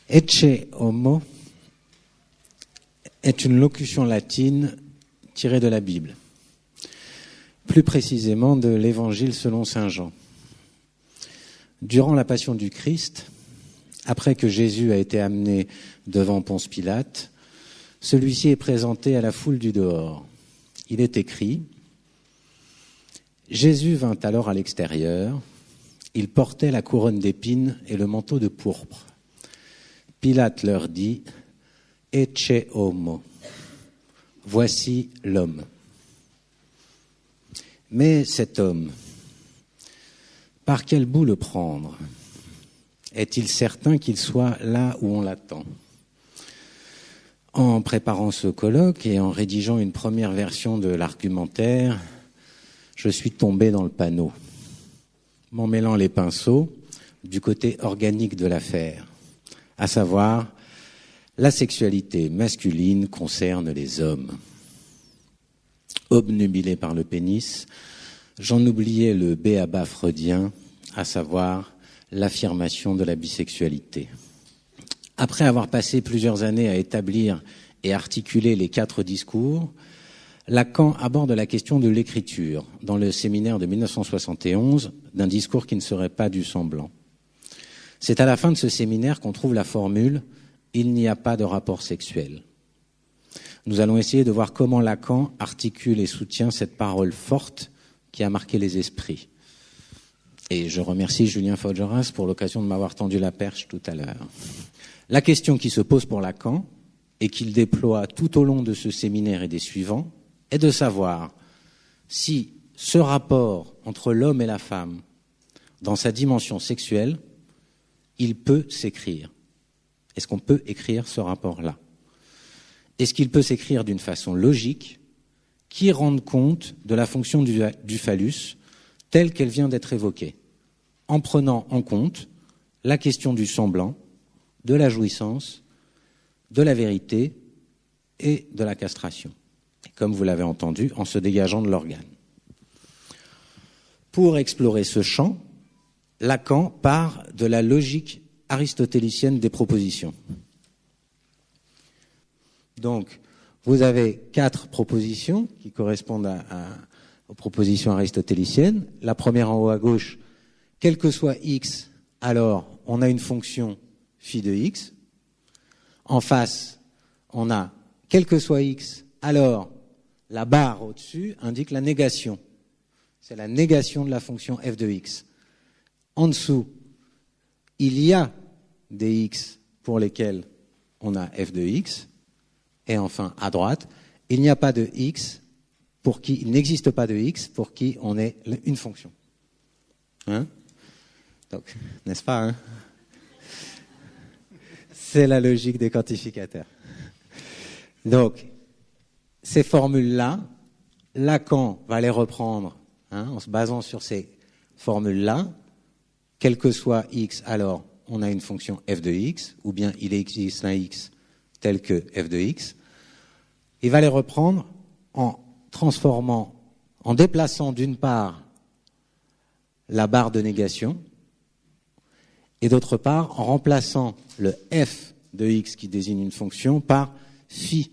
Ecce homo est une locution latine tirée de la Bible, plus précisément de l'Évangile selon saint Jean. Durant la passion du Christ, après que Jésus a été amené devant Ponce Pilate, celui-ci est présenté à la foule du dehors. Il est écrit « Jésus vint alors à l'extérieur, il portait la couronne d'épines et le manteau de pourpre. Pilate leur dit « Ecce homo » voici l'homme. Mais cet homme, par quel bout le prendre ? Est-il certain qu'il soit là où on l'attend ? En préparant ce colloque et en rédigeant une première version de l'argumentaire, je suis tombé dans le panneau, m'en mêlant les pinceaux du côté organique de l'affaire, à savoir la sexualité masculine concerne les hommes. Obnubilé par le pénis, j'en oubliais le b.a.-ba freudien, à savoir l'affirmation de la bisexualité. Après avoir passé plusieurs années à établir et articuler les 4 discours, Lacan aborde la question de l'écriture dans le séminaire de 1971 d'un discours qui ne serait pas du semblant. C'est à la fin de ce séminaire qu'on trouve la formule « Il n'y a pas de rapport sexuel ». Nous allons essayer de voir comment Lacan articule et soutient cette parole forte qui a marqué les esprits. Et je remercie Julien Faugeras pour l'occasion de m'avoir tendu la perche tout à l'heure. La question qui se pose pour Lacan, et qu'il déploie tout au long de ce séminaire et des suivants, est de savoir si ce rapport entre l'homme et la femme, dans sa dimension sexuelle, il peut s'écrire. Est-ce qu'on peut écrire ce rapport-là ? Est-ce qu'il peut s'écrire d'une façon logique qui rende compte de la fonction du phallus telle qu'elle vient d'être évoquée, en prenant en compte la question du semblant, de la jouissance, de la vérité et de la castration, et comme vous l'avez entendu, en se dégageant de l'organe. Pour explorer ce champ, Lacan part de la logique aristotélicienne des propositions. Donc, vous avez 4 propositions qui correspondent aux propositions aristotéliciennes. La première en haut à gauche, quel que soit x, alors on a une fonction phi de x. En face, on a quel que soit x, alors la barre au-dessus indique la négation. C'est la négation de la fonction f de x. En dessous, il y a des x pour lesquels on a f de x. Et enfin, à droite, il n'y a pas de x pour qui, il n'existe pas de x pour qui on est une fonction. Hein ? Donc, n'est-ce pas, hein ? C'est la logique des quantificateurs. Donc, ces formules-là, Lacan va les reprendre en se basant sur ces formules-là. Quel que soit x, alors on a une fonction f de x, ou bien il existe un x tel que f de x. Il va les reprendre en transformant, en déplaçant d'une part la barre de négation, et d'autre part en remplaçant le f de x qui désigne une fonction par phi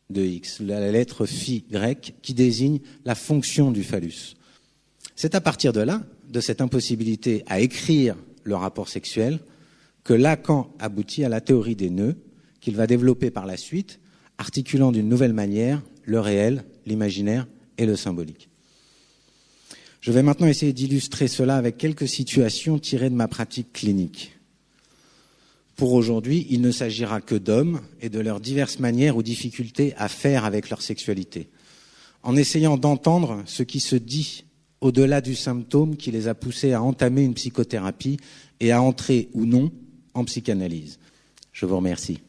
de x, la lettre phi grecque qui désigne la fonction du phallus. C'est à partir de là, de cette impossibilité à écrire le rapport sexuel, que Lacan aboutit à la théorie des nœuds, qu'il va développer par la suite, articulant d'une nouvelle manière le réel, l'imaginaire et le symbolique. Je vais maintenant essayer d'illustrer cela avec quelques situations tirées de ma pratique clinique. Pour aujourd'hui, il ne s'agira que d'hommes et de leurs diverses manières ou difficultés à faire avec leur sexualité, en essayant d'entendre ce qui se dit au-delà du symptôme qui les a poussés à entamer une psychothérapie et à entrer ou non en psychanalyse. Je vous remercie.